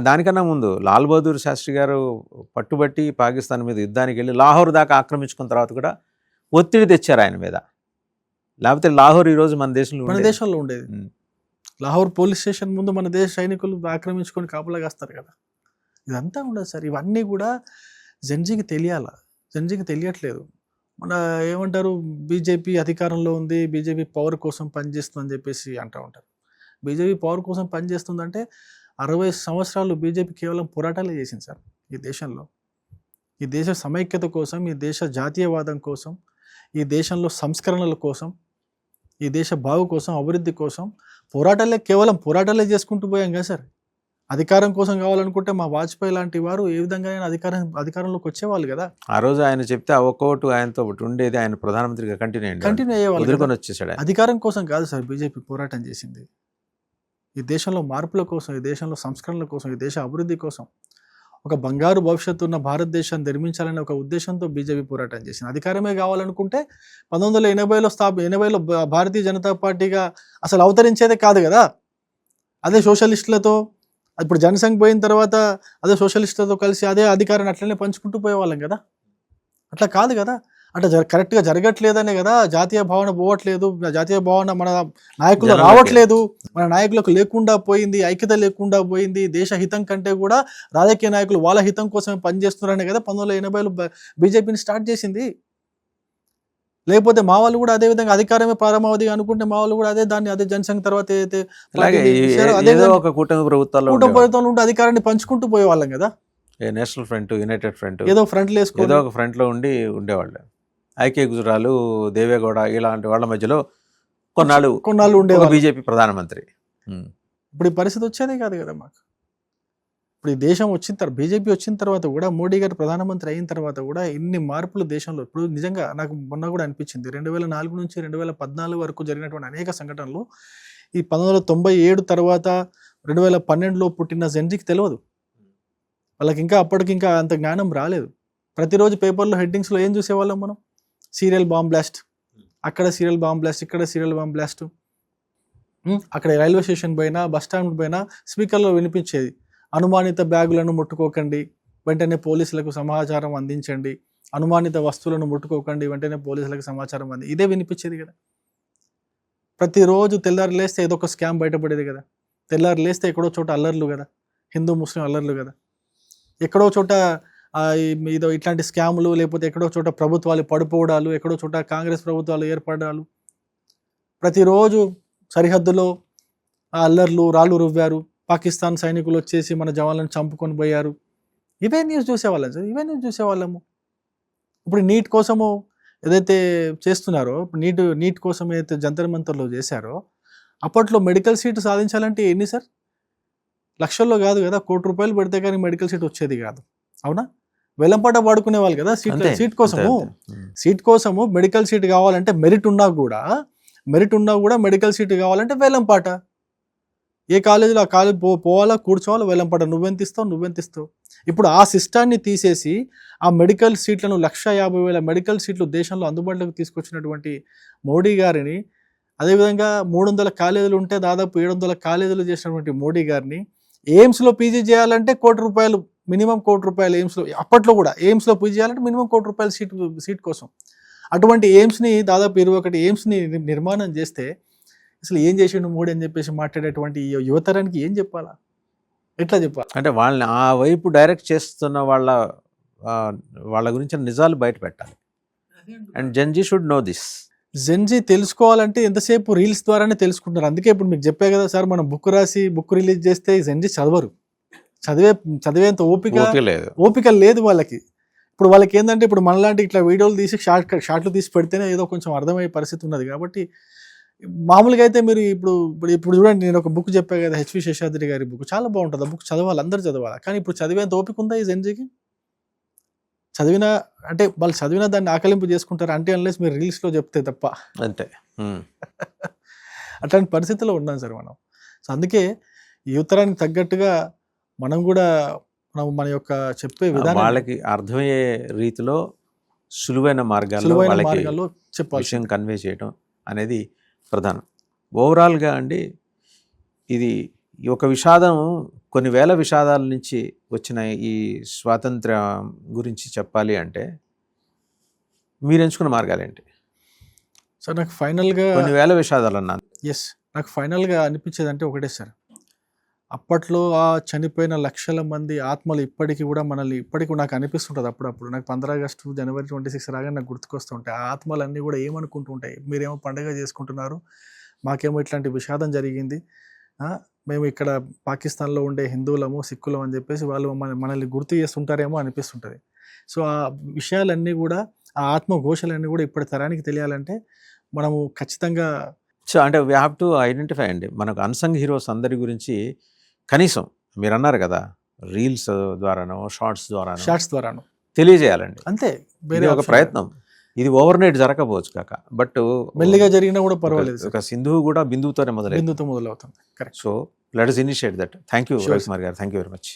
దానికన్నా ముందు లాల్ బహదూర్ శాస్త్రి గారు పట్టుబట్టి పాకిస్తాన్ మీద యుద్ధానికి వెళ్ళి లాహోర్ దాకా ఆక్రమించుకున్న తర్వాత కూడా ఒత్తిడి తెచ్చారు ఆయన మీద. లేకపోతే లాహోర్ ఈరోజు మన దేశంలో ఉండేది. లాహోర్ పోలీస్ స్టేషన్ ముందు మన దేశ సైనికులు ఆక్రమించుకొని కాపులా కాస్తారు కదా. ఇదంతా ఉండదు సార్. ఇవన్నీ కూడా జెన్జీకి తెలియట్లేదు. మన ఏమంటారు, బీజేపీ అధికారంలో ఉంది, బీజేపీ పవర్ కోసం పనిచేస్తుందని చెప్పేసి అంటూ ఉంటారు. బీజేపీ పవర్ కోసం పనిచేస్తుందంటే 60 సంవత్సరాలు బీజేపీ కేవలం పోరాటాలే చేసింది సార్ ఈ దేశంలో. ఈ దేశ సమైక్యత కోసం, ఈ దేశ జాతీయవాదం కోసం, ఈ దేశంలో సంస్కరణల కోసం, ఈ దేశ బాగు కోసం, అభివృద్ధి కోసం కేవలం పోరాటాలే చేసుకుంటూ పోయాం కదా సార్. అధికారం కోసం కావాలనుకుంటే మా వాజ్పేయి లాంటి వారు ఏ విధంగా అధికారంలోకి వచ్చేవాళ్ళు కదా. ఆ రోజు ఆయన చెప్తే ఆ ఒక్కోటు ఆయనతో ఉండేది, ఆయన ప్రధానమంత్రిగా కంటిన్యూ అయ్యేవాళ్ళు, వచ్చేసాడు. అధికారం కోసం కాదు సార్ బీజేపీ పోరాటం చేసింది. ఈ దేశంలో మార్పుల కోసం, ఈ దేశంలో సంస్కరణల కోసం, ఈ దేశ అభివృద్ధి కోసం, ఒక బంగారు భవిష్యత్తు ఉన్న భారతదేశాన్ని నిర్మించాలనే ఒక ఉద్దేశంతో బీజేపీ పోరాటం చేసింది. అధికారమే కావాలనుకుంటే 1980లో భారతీయ జనతా పార్టీగా అసలు అవతరించేదే కాదు కదా. అదే సోషలిస్టులతో, ఇప్పుడు జనసంఘ్ పోయిన తర్వాత అదే సోషలిస్టులతో కలిసి అదే అధికారాన్ని అట్లనే పంచుకుంటూ పోయేవాళ్ళం కదా. అట్లా కాదు కదా. అట్లా కరెక్ట్గా జరగట్లేదనే కదా జాతీయ భావన పోవట్లేదు, జాతీయ భావన మన నాయకులు రావట్లేదు, మన నాయకులకు లేకుండా పోయింది, ఐక్యత లేకుండా పోయింది. దేశ హితం కంటే కూడా రాజకీయ నాయకులు వాళ్ళ హితం కోసమే పనిచేస్తున్నారనే కదా 1980లో బీజేపీని స్టార్ట్ చేసింది. లేకపోతే మా వాళ్ళు కూడా అదే విధంగా అధికారమే పరమావధి అనుకుంటే మా వాళ్ళు కూడా అదే జనసంఘ్ తర్వాత కూటమి ప్రభుత్వాలు ఉంటే అధికారాన్ని పంచుకుంటూ పోయేవాళ్ళం కదా. నేషనల్ ఫ్రంట్, యునైటెడ్ ఫ్రంట్, ఏదో ఫ్రంట్లు వేసుకుని ఏదో ఒక ఫ్రంట్ లో ఉండేవాళ్ళు. ఐకే గుజరాలు, దేవేగౌడ ఇలాంటి వాళ్ళ మధ్యలో కొన్నాళ్ళు ఉండేవాళ్ళు బీజేపీ ప్రధానమంత్రి. ఇప్పుడు ఈ పరిస్థితి వచ్చేదే కాదు కదా మాకు. ఇప్పుడు ఈ దేశం వచ్చిన తర్వాత, బీజేపీ వచ్చిన తర్వాత కూడా, మోడీ గారు ప్రధానమంత్రి అయిన తర్వాత కూడా ఇన్ని మార్పులు దేశంలో. ఇప్పుడు నిజంగా నాకు మొన్న కూడా అనిపించింది, 2004 నుంచి 2014 వరకు జరిగినటువంటి అనేక సంఘటనలు ఈ 1997 తర్వాత 2012లో పుట్టిన జెన్జీకి తెలియదు. వాళ్ళకి ఇంకా అప్పటికింకా అంత జ్ఞానం రాలేదు. ప్రతిరోజు పేపర్లో హెడ్డింగ్స్లో ఏం చూసేవాళ్ళం మనం? సీరియల్ బాంబ్ బ్లాస్ట్, అక్కడ సీరియల్ బాంబ్ బ్లాస్ట్, ఇక్కడ సీరియల్ బాంబ్ బ్లాస్ట్. అక్కడ రైల్వే స్టేషన్ పైన, బస్ స్టాండ్ పైన స్పీకర్లో వినిపించేది, అనుమానిత బ్యాగులను ముట్టుకోకండి, వెంటనే పోలీసులకు సమాచారం అందించండి, అనుమానిత వస్తువులను ముట్టుకోకండి, వెంటనే పోలీసులకు సమాచారం ఇదే వినిపించేది కదా. ప్రతిరోజు తెల్లారి లేస్తే ఏదో ఒక స్కామ్ బయటపడేది కదా. తెల్లారి లేస్తే ఎక్కడో చోట అల్లర్లు కదా, హిందూ ముస్లిం అల్లర్లు కదా. ఎక్కడో చోట ఏదో ఇట్లాంటి స్కాములు, లేకపోతే ఎక్కడో చోట ప్రభుత్వాలు పడిపోవడాలు, ఎక్కడో చోట కాంగ్రెస్ ప్రభుత్వాలు ఏర్పడాలు. ప్రతిరోజు సరిహద్దులో అల్లర్లు, రాళ్ళు రువ్వారు, పాకిస్తాన్ సైనికులు వచ్చేసి మన జవాన్లను చంపుకొని పోయారు. ఇవే న్యూస్ చూసేవాళ్ళం సార్, ఇవే న్యూస్ చూసేవాళ్ళము. ఇప్పుడు నీట్ కోసము ఏదైతే చేస్తున్నారో, నీట్ కోసం ఏదైతే జంతర్ మంతర్లో చేశారో, అప్పట్లో మెడికల్ సీట్ సాధించాలంటే ఎన్ని సార్? లక్షల్లో కాదు కదా, ₹1 కోటి పెడితే కానీ మెడికల్ సీట్ వచ్చేది కాదు. అవునా? వెలంపాట వాడుకునే వాళ్ళు కదా సీట్ కోసము. మెడికల్ సీట్ కావాలంటే మెరిట్ ఉన్నా కూడా మెడికల్ సీట్ కావాలంటే వేలంపాట. ఏ కాలేజీలో ఆ కాలేజ్ పోవాలా, కూర్చోవాలా, వేలంపాట. నువ్వెంత ఇస్తావు. ఇప్పుడు ఆ సిస్టాన్ని తీసేసి ఆ మెడికల్ సీట్లను 1,50,000 మెడికల్ సీట్లు దేశంలో అందుబాటులోకి తీసుకొచ్చినటువంటి మోడీ గారిని, అదేవిధంగా 300 కాలేజీలు ఉంటే దాదాపు 700 కాలేజీలు చేసినటువంటి మోడీ గారిని ఎయిమ్స్లో పీజీ చేయాలంటే ₹1 కోటి, మినిమం ₹1 కోటి ఎయిమ్స్లో. అప్పట్లో కూడా ఎయిమ్స్లో పీజీ చేయాలంటే మినిమం ₹1 కోటి సీట్ కోసం. అటువంటి ఎయిమ్స్ని దాదాపు 21 ఎయిమ్స్ని నిర్మాణం చేస్తే అసలు ఏం చేసిండు మోడీ అని చెప్పేసి మాట్లాడేటువంటి యువతరానికి ఏం చెప్పాలా, ఎట్లా చెప్పాలి? అంటే వాళ్ళని ఆ వైపు డైరెక్ట్ చేస్తున్న వాళ్ళ గురించి నిజాలు బయట పెట్టాలి. And Gen Z should know this. Gen Z తెలుసుకోవాలంటే ఎంతసేపు రీల్స్ ద్వారానే తెలుసుకుంటారు. అందుకే ఇప్పుడు మీకు చెప్పే కదా సార్, మనం బుక్ రిలీజ్ చేస్తే జెన్జీ చదవరు. చదివేంత ఓపిక లేదు వాళ్ళకి. ఇప్పుడు వాళ్ళకి ఏంటంటే, ఇప్పుడు మనలాంటి ఇట్లా వీడియోలు తీసి షార్ట్లు తీసి పెడితేనే ఏదో కొంచెం అర్థమయ్యే పరిస్థితి ఉన్నది. కాబట్టి మామూలుగా అయితే మీరు ఇప్పుడు చూడండి, నేను ఒక బుక్ చెప్పా కదా, హెచ్వి శేషాద్రి గారి బుక్ చాలా బాగుంటుంది. ఆ బుక్ చదవాలి, అందరూ చదవాలి. కానీ ఇప్పుడు చదివేంత ఓపిక ఉందా ఈ జెన్జీకి? వాళ్ళు చదివినా దాన్ని ఆకలింపు చేసుకుంటారు అంటే, అన్లెస్ మీరు రీల్స్లో చెప్తే తప్ప. అంతే. అట్లాంటి పరిస్థితిలో ఉన్నాం సార్ మనం. సో అందుకే యువతరానికి తగ్గట్టుగా మనం కూడా మన యొక్క చెప్పే విధానం వాళ్ళకి అర్థమయ్యే రీతిలో సులువైన మార్గాల్లో చెప్పాలి, విషయం కన్వే చేయడం అనేది ప్రధానం. ఓవరాల్గా అండి, ఇది ఒక విషాదం కొన్ని వేల విషాదాల నుంచి వచ్చిన ఈ స్వాతంత్ర్యం గురించి చెప్పాలి అంటే మీరు ఎంచుకున్న మార్గాలు ఏంటి? సార్ నాకు ఫైనల్గా కొన్ని వేల విషాదాలు అన్నాను. ఎస్, నాకు ఫైనల్గా అనిపించేది అంటే ఒకటే సార్, అప్పట్లో ఆ చనిపోయిన లక్షల మంది ఆత్మలు ఇప్పటికీ కూడా మనల్ని ఇప్పటికీ నాకు అనిపిస్తుంటుంది అప్పుడప్పుడు. నాకు 15 ఆగస్టు జనవరి 26 రాగానే నాకు గుర్తుకొస్తుంటాయి. ఆ ఆత్మలన్నీ కూడా ఏమనుకుంటూ ఉంటాయి, మీరేమో పండుగ చేసుకుంటున్నారు, మాకేమో ఇట్లాంటి విషాదం జరిగింది, మేము ఇక్కడ పాకిస్తాన్లో ఉండే హిందువులము సిక్కులం అని చెప్పేసి వాళ్ళు మనల్ని గుర్తు చేస్తుంటారేమో అనిపిస్తుంటుంది. సో ఆ విషయాలన్నీ కూడా, ఆ ఆత్మఘోషలన్నీ కూడా ఇప్పటి తరానికి తెలియాలంటే మనము ఖచ్చితంగా సో అంటే వీ హ్యావ్ టు ఐడెంటిఫై అండి. మనకు అన్సంగ్ హీరోస్ అందరి గురించి కనీసం మీరు అన్నారు కదా, రీల్స్ ద్వారానో షార్ట్స్ ద్వారాను తెలియజేయాలండి. అంతే, ఇది ఒక ప్రయత్నం. ఇది ఓవర్ నైట్ జరగకపోవచ్చు కాక, బట్ మెల్లిగా జరిగినా కూడా పర్వాలేదు. ఒక సింధువు కూడా బిందువుతోనే బిందుతో మొదలవుతుంది. Correct. So let us initiate that. Thank you Ravikumar గారు, థ్యాంక్ యూ వెరీ మచ్.